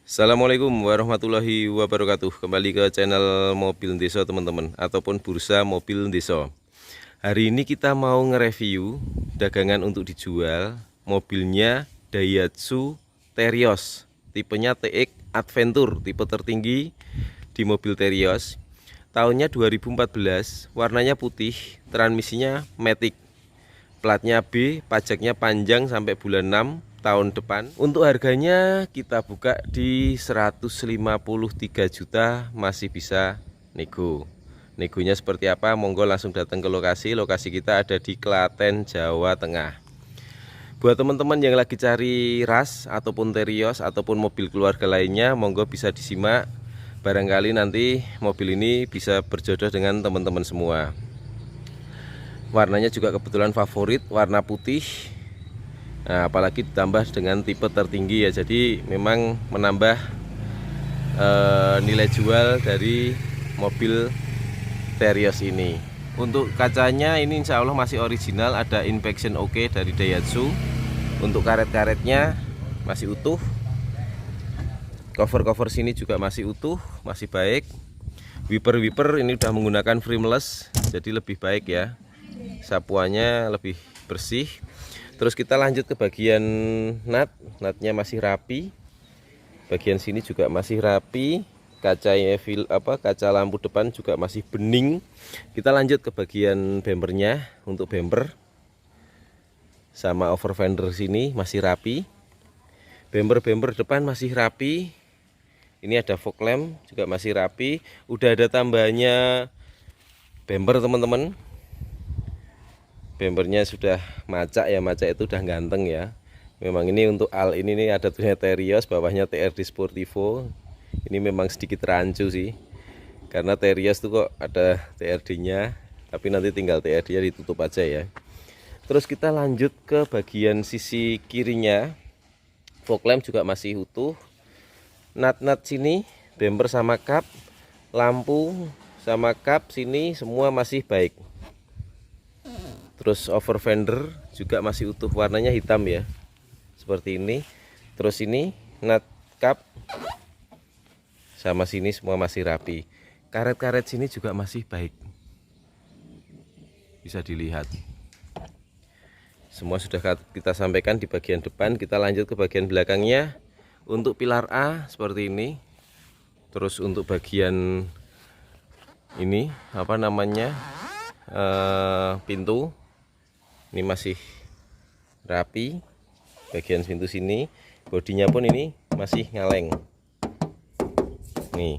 Assalamualaikum warahmatullahi wabarakatuh. Kembali ke channel Mobil Desa teman-teman, ataupun Bursa Mobil Desa. Hari ini kita mau nge-review dagangan untuk dijual. Mobilnya Daihatsu Terios, tipenya TX Adventure, tipe tertinggi di mobil Terios. Tahunnya 2014, warnanya putih, transmisinya matic, platnya B, pajaknya panjang sampai bulan 6 tahun depan. Untuk harganya kita buka di 153 juta, masih bisa nego. Negonya seperti apa? Monggo langsung datang ke lokasi. Lokasi kita ada di Klaten, Jawa Tengah. Buat teman-teman yang lagi cari ras ataupun Terios ataupun mobil keluarga lainnya, monggo bisa disimak. Barangkali nanti mobil ini bisa berjodoh dengan teman-teman semua. Warnanya juga kebetulan favorit, warna putih. Nah, apalagi ditambah dengan tipe tertinggi ya, jadi memang menambah nilai jual dari mobil Terios ini. Untuk kacanya ini insya Allah masih original, ada inspection oke dari Daihatsu. Untuk karet-karetnya masih utuh, cover-cover sini juga masih utuh, masih baik. Wiper ini udah menggunakan frameless, jadi lebih baik ya, sapuannya lebih bersih. Terus kita lanjut ke bagian natnya masih rapi, bagian sini juga masih rapi, kaca lampu depan juga masih bening. Kita lanjut ke bagian bempernya. Untuk bemper sama over fender sini masih rapi, bemper depan masih rapi. Ini ada fog lamp juga masih rapi. Udah ada tambahannya bemper teman-teman. Bempernya sudah macak ya, macak itu udah ganteng ya. Memang ini untuk al ini nih ada tulisannya Terios, bawahnya TRD Sportivo. Ini memang sedikit rancu sih, karena Terios tuh kok ada TRD nya, tapi nanti tinggal TRD nya ditutup aja ya. Terus kita lanjut ke bagian sisi kirinya. Fog lamp juga masih utuh. Nat sini, bemper sama kap, lampu sama kap sini semua masih baik. Terus over fender juga masih utuh, warnanya hitam ya, seperti ini. Terus ini nut cap sama sini semua masih rapi. Karet-karet sini juga masih baik, bisa dilihat. Semua sudah kita sampaikan di bagian depan. Kita lanjut ke bagian belakangnya. Untuk pilar A seperti ini. Terus untuk bagian ini apa namanya, pintu ini masih rapi, bagian pintu sini, bodinya pun ini masih ngaleng nih.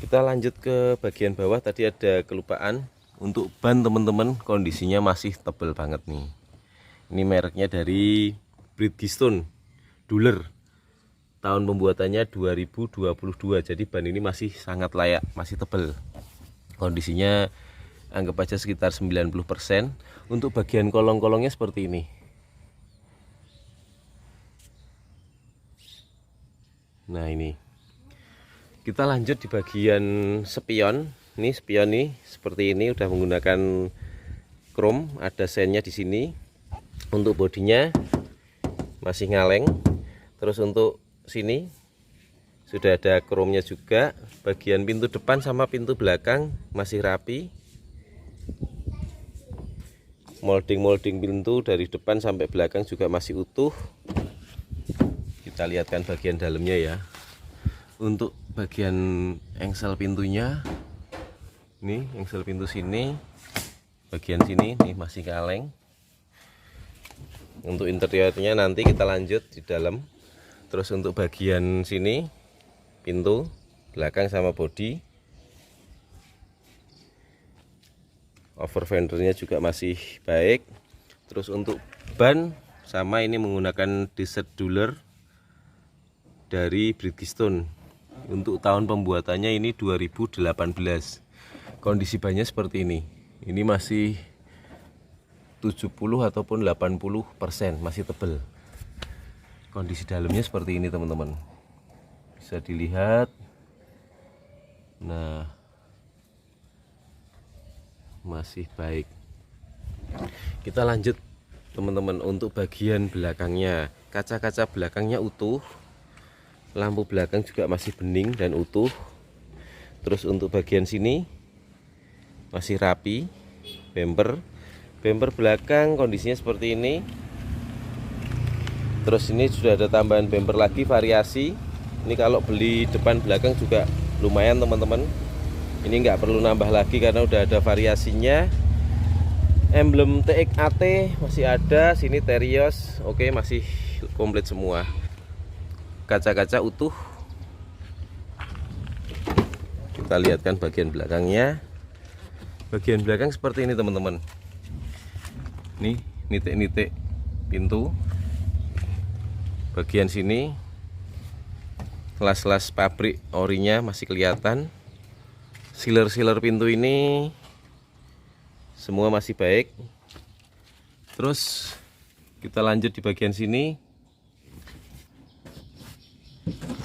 Kita lanjut ke bagian bawah. Tadi ada kelupaan. Untuk ban teman-teman, kondisinya masih tebal banget nih. Ini mereknya dari Bridgestone Dueler, tahun pembuatannya 2022. Jadi ban ini masih sangat layak, masih tebal. Kondisinya anggap aja sekitar 90%. Untuk bagian kolong-kolongnya seperti ini. Nah, ini kita lanjut di bagian spion. Ini spion nih seperti ini, udah menggunakan chrome, ada sennya di sini. Untuk bodinya masih ngaleng. Terus untuk sini sudah ada chrome-nya juga. Bagian pintu depan sama pintu belakang masih rapi. Molding pintu dari depan sampai belakang juga masih utuh. Kita lihatkan bagian dalamnya ya. Untuk bagian engsel pintunya, nih engsel pintu sini, bagian sini nih masih kaleng. Untuk interiornya nanti kita lanjut di dalam. Terus untuk bagian sini, pintu belakang sama bodi, over fendernya juga masih baik. Terus untuk ban sama, ini menggunakan Desert Dueler dari Bridgestone. Untuk tahun pembuatannya ini 2018. Kondisi bannya seperti ini. Ini masih 70 ataupun 80%, masih tebal. Kondisi dalamnya seperti ini teman-teman, bisa dilihat. Nah, masih baik. Kita lanjut teman-teman. Untuk bagian belakangnya, kaca-kaca belakangnya utuh, lampu belakang juga masih bening dan utuh. Terus untuk bagian sini masih rapi. Bumper belakang kondisinya seperti ini. Terus ini sudah ada tambahan bumper lagi variasi. Ini kalau beli depan belakang juga lumayan teman-teman. Ini nggak perlu nambah lagi karena udah ada variasinya. Emblem TXAT masih ada, sini Terios, oke, masih komplit semua. Kaca-kaca utuh. Kita lihatkan bagian belakangnya. Bagian belakang seperti ini teman-teman. Nih nitik-nitik pintu. Bagian sini las-las pabrik orinya masih kelihatan. Sealer-sealer pintu ini semua masih baik. Terus kita lanjut di bagian sini.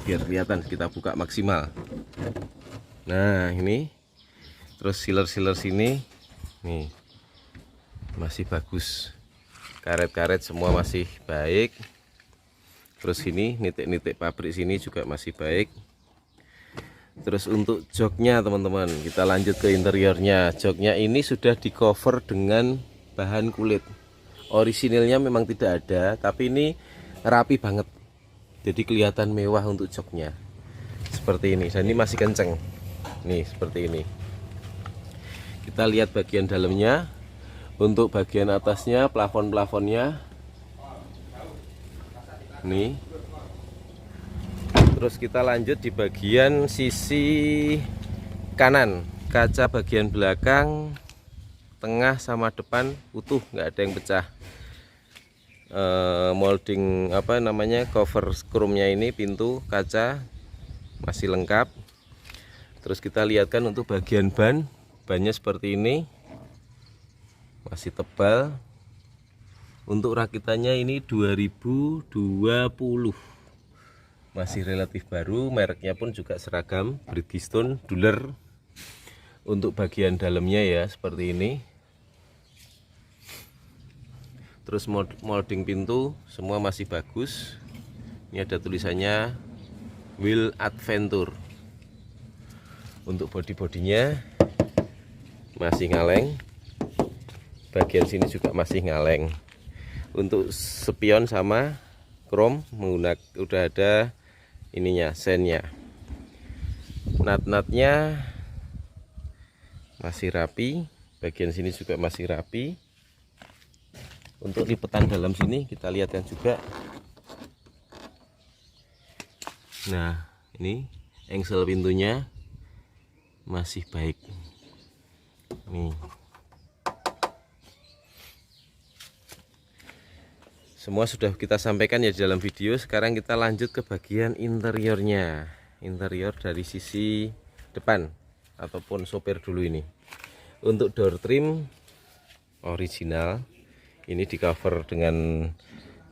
Biar kelihatan, kita buka maksimal. Nah ini. Terus sealer-sealer sini nih masih bagus. Karet-karet semua masih baik. Terus ini nitik-nitik pabrik sini juga masih baik. Terus untuk joknya teman-teman, kita lanjut ke interiornya. Joknya ini sudah di cover dengan bahan kulit. Orisinilnya memang tidak ada, tapi ini rapi banget. Jadi kelihatan mewah untuk joknya. Seperti ini, dan ini masih kenceng. Nih seperti ini. Kita lihat bagian dalamnya. Untuk bagian atasnya, plafon-plafonnya. Nih. Terus kita lanjut di bagian sisi kanan. Kaca bagian belakang, tengah sama depan utuh, nggak ada yang pecah. Molding apa namanya, cover chrome-nya ini, pintu kaca masih lengkap. Terus kita lihatkan untuk bagian bannya seperti ini, masih tebal. Untuk rakitannya ini 2020, masih relatif baru. Mereknya pun juga seragam, Bridgestone Duller. Untuk bagian dalamnya ya seperti ini. Terus molding pintu semua masih bagus. Ini ada tulisannya Wheel Adventure. Untuk bodi-bodinya masih ngaleng. Bagian sini juga masih ngaleng. Untuk spion sama chrome menggunakan udah ada ininya, sennya. Nut-nutnya masih rapi. Bagian sini juga masih rapi. Untuk lipetan dalam sini kita lihatkan juga. Nah ini engsel pintunya masih baik. Nih. Semua sudah kita sampaikan ya di dalam video. Sekarang kita lanjut ke bagian interiornya. Interior dari sisi depan ataupun sopir dulu ini. Untuk door trim original. Ini di cover dengan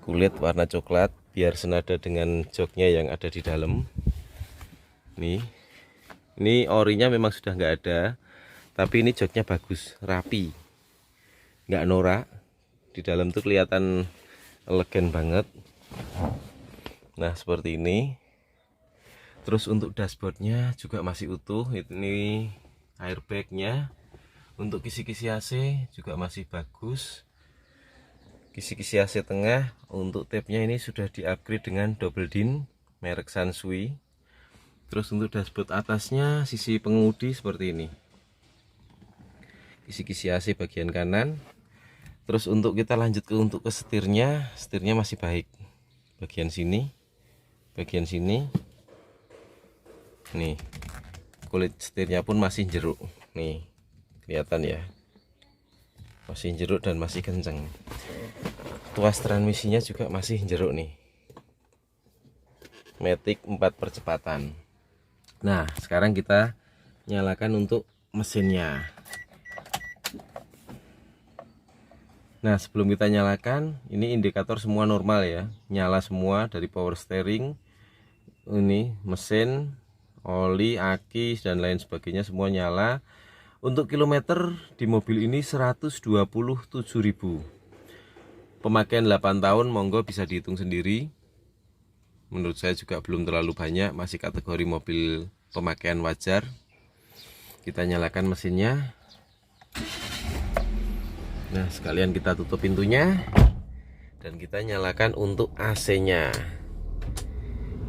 kulit warna coklat biar senada dengan joknya yang ada di dalam. Nih. Ini orinya memang sudah nggak ada. Tapi ini joknya bagus, rapi. Nggak norak. Di dalam tuh kelihatan elegan banget. Nah seperti ini. Terus untuk dashboardnya juga masih utuh. Ini airbagnya. Untuk kisi-kisi AC juga masih bagus. Kisi-kisi AC tengah. Untuk tapnya ini sudah di upgrade dengan double din merek Sansui. Terus untuk dashboard atasnya sisi pengemudi seperti ini. Kisi-kisi AC bagian kanan. Terus untuk kita lanjut untuk ke setirnya masih baik. Bagian sini, bagian sini. Nih, kulit setirnya pun masih jeruk. Nih, kelihatan ya. Masih jeruk dan masih kenceng. Tuas transmisinya juga masih jeruk nih. Matic 4 percepatan. Nah, sekarang kita nyalakan untuk mesinnya. Nah sebelum kita nyalakan, ini indikator semua normal ya, nyala semua dari power steering, ini mesin, oli, aki dan lain sebagainya semua nyala. Untuk kilometer di mobil ini 127.000. Pemakaian 8 tahun, monggo bisa dihitung sendiri. menurut saya juga belum terlalu banyak, masih kategori mobil pemakaian wajar. Kita nyalakan mesinnya. Nah, sekalian kita tutup pintunya dan kita nyalakan untuk AC-nya.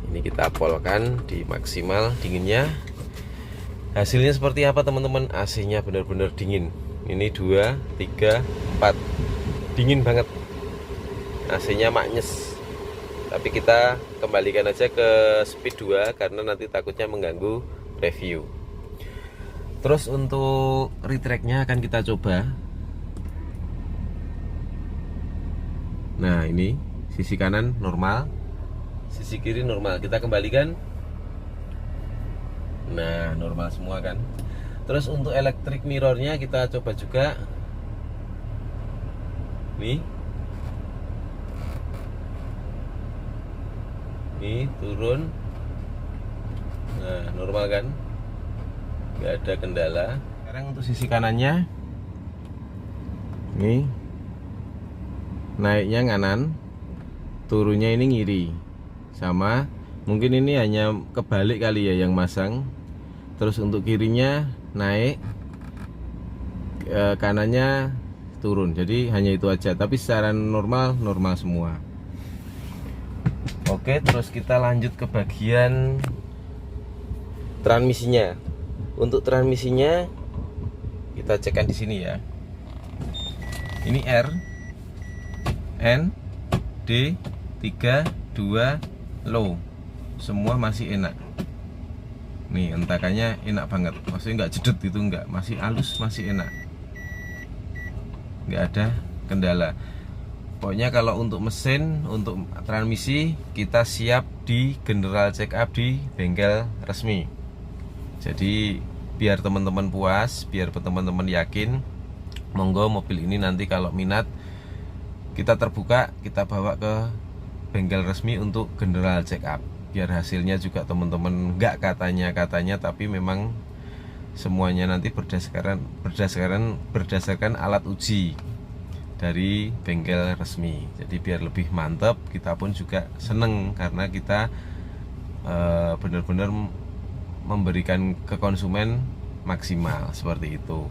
Ini kita polkan di maksimal dinginnya. Hasilnya seperti apa teman-teman? AC-nya benar-benar dingin. Ini 2, 3, 4. Dingin banget. AC-nya maknyes. Tapi kita kembalikan aja ke speed 2 karena nanti takutnya mengganggu review. Terus untuk retract-nya akan kita coba. Nah, ini sisi kanan normal, sisi kiri normal. Kita kembalikan. Nah, normal semua kan. Terus untuk electric mirrornya kita coba juga. Nih, turun. Nah, normal kan, nggak ada kendala. Sekarang untuk sisi kanannya, nih naiknya kanan, turunnya ini ngiri. Sama, mungkin ini hanya kebalik kali ya yang masang. Terus untuk kirinya naik, kanannya turun. Jadi hanya itu aja, tapi secara normal semua. Oke, terus kita lanjut ke bagian transmisinya. Untuk transmisinya kita cekkan di sini ya. Ini R, N, D, 3, 2, low. Semua masih enak. Nih, entakannya enak banget. Maksudnya nggak jedet itu, nggak, masih halus, masih enak. Nggak ada kendala. Pokoknya kalau untuk mesin, untuk transmisi kita siap di general check up di bengkel resmi. Jadi biar teman-teman puas, biar teman-teman yakin, monggo mobil ini nanti kalau minat kita terbuka, kita bawa ke bengkel resmi untuk general check up. Biar hasilnya juga teman-teman nggak katanya, tapi memang semuanya nanti berdasarkan alat uji dari bengkel resmi. Jadi biar lebih mantap, kita pun juga seneng karena kita benar-benar memberikan ke konsumen maksimal seperti itu.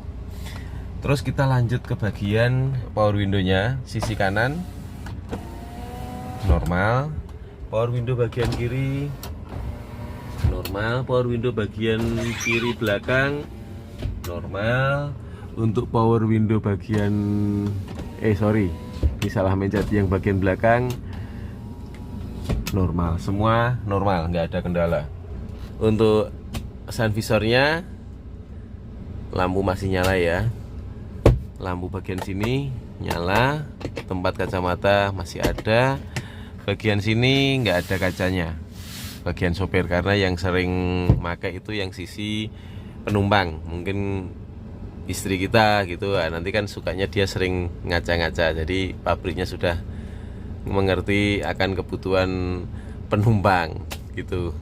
Terus kita lanjut ke bagian power window-nya, sisi kanan normal, power window bagian kiri normal, power window bagian kiri belakang normal. Untuk power window bagian ini salah mencet, yang bagian belakang normal, semua normal, nggak ada kendala. Untuk sun visornya lampu masih nyala ya, lampu bagian sini nyala, tempat kacamata masih ada, bagian sini nggak ada kacanya, bagian sopir, karena yang sering pakai itu yang sisi penumpang, mungkin istri kita gitu. Nah, nanti kan sukanya dia sering ngaca-ngaca, jadi pabriknya sudah mengerti akan kebutuhan penumpang gitu.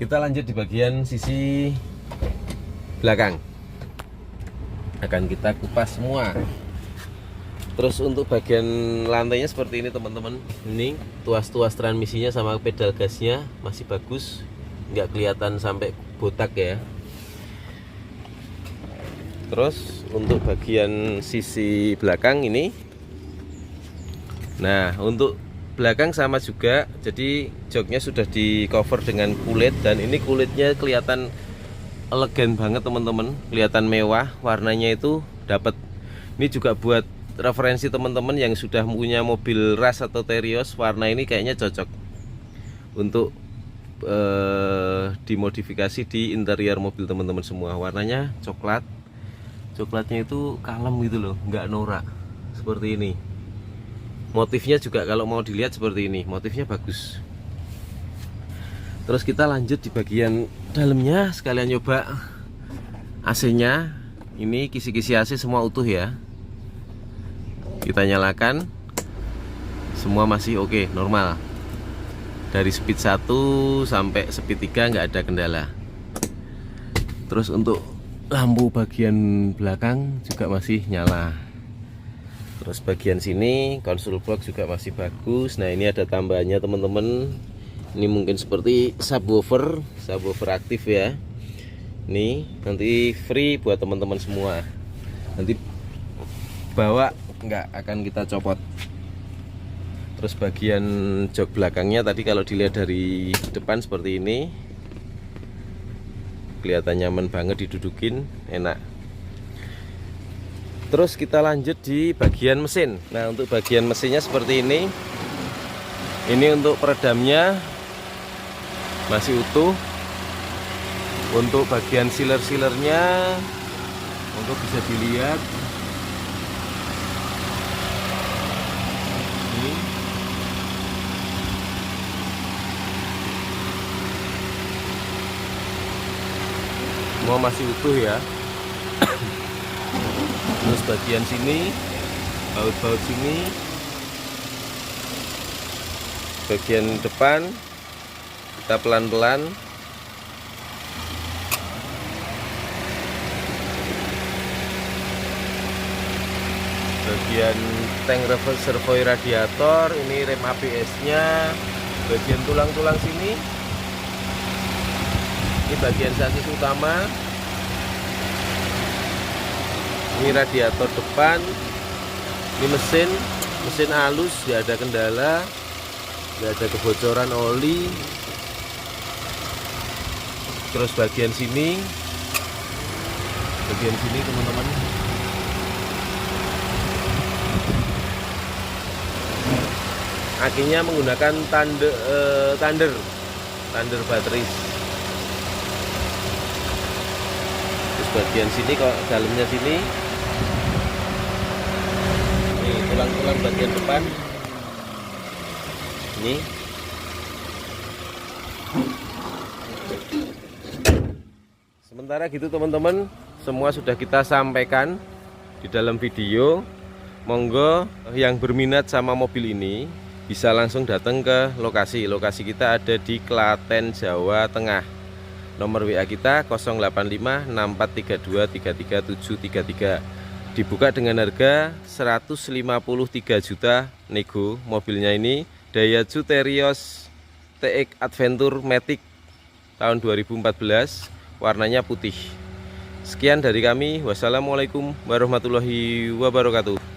Kita lanjut di bagian sisi belakang, akan kita kupas semua. Terus untuk bagian lantainya seperti ini teman-teman. Ini tuas-tuas transmisinya sama pedal gasnya masih bagus, nggak kelihatan sampai botak ya. Terus untuk bagian sisi belakang ini, nah untuk belakang sama juga, jadi joknya sudah di cover dengan kulit, dan ini kulitnya kelihatan elegan banget teman-teman, kelihatan mewah, warnanya itu dapat. Ini juga buat referensi teman-teman yang sudah punya mobil Rush atau Terios, warna ini kayaknya cocok untuk dimodifikasi di interior mobil teman-teman semua. Warnanya coklatnya itu kalem gitu loh, nggak norak seperti ini. Motifnya juga kalau mau dilihat seperti ini, motifnya bagus. Terus kita lanjut di bagian dalamnya, sekalian nyoba AC-nya. Ini kisi-kisi AC semua utuh ya. Kita nyalakan, semua masih oke, normal. Dari speed 1 sampai speed 3 nggak ada kendala. Terus untuk lampu bagian belakang juga masih nyala. Terus bagian sini konsol box juga masih bagus. Nah, ini ada tambahannya teman-teman. Ini mungkin seperti subwoofer aktif ya. Ini nanti free buat teman-teman semua. Nanti bawa nggak akan kita copot. Terus bagian jok belakangnya tadi kalau dilihat dari depan seperti ini, kelihatan nyaman banget didudukin, enak. Terus kita lanjut di bagian mesin. Nah, untuk bagian mesinnya seperti ini. Ini untuk peredamnya masih utuh. Untuk bagian sealer-sealernya untuk bisa dilihat. Ini semua masih utuh ya. Terus bagian sini, baut-baut sini, bagian depan kita pelan-pelan. Bagian tank reservoir radiator, ini rem ABS-nya, bagian tulang-tulang sini, ini bagian sasis utama. Ini radiator depan, ini mesin halus, tidak ada kendala, tidak ada kebocoran oli. Terus bagian sini teman-teman, akinya menggunakan thunder baterai. Terus bagian sini kok dalamnya sini. Tulang-tulang bagian depan ini. Sementara gitu teman-teman, semua sudah kita sampaikan di dalam video. Monggo yang berminat sama mobil ini bisa langsung datang ke lokasi. Lokasi kita ada di Klaten, Jawa Tengah. Nomor WA kita 085 6432 33733. Dibuka dengan harga 153 juta nego. Mobilnya ini Daihatsu Terios TX Adventure Matic tahun 2014, warnanya putih. Sekian dari kami. Wassalamualaikum warahmatullahi wabarakatuh.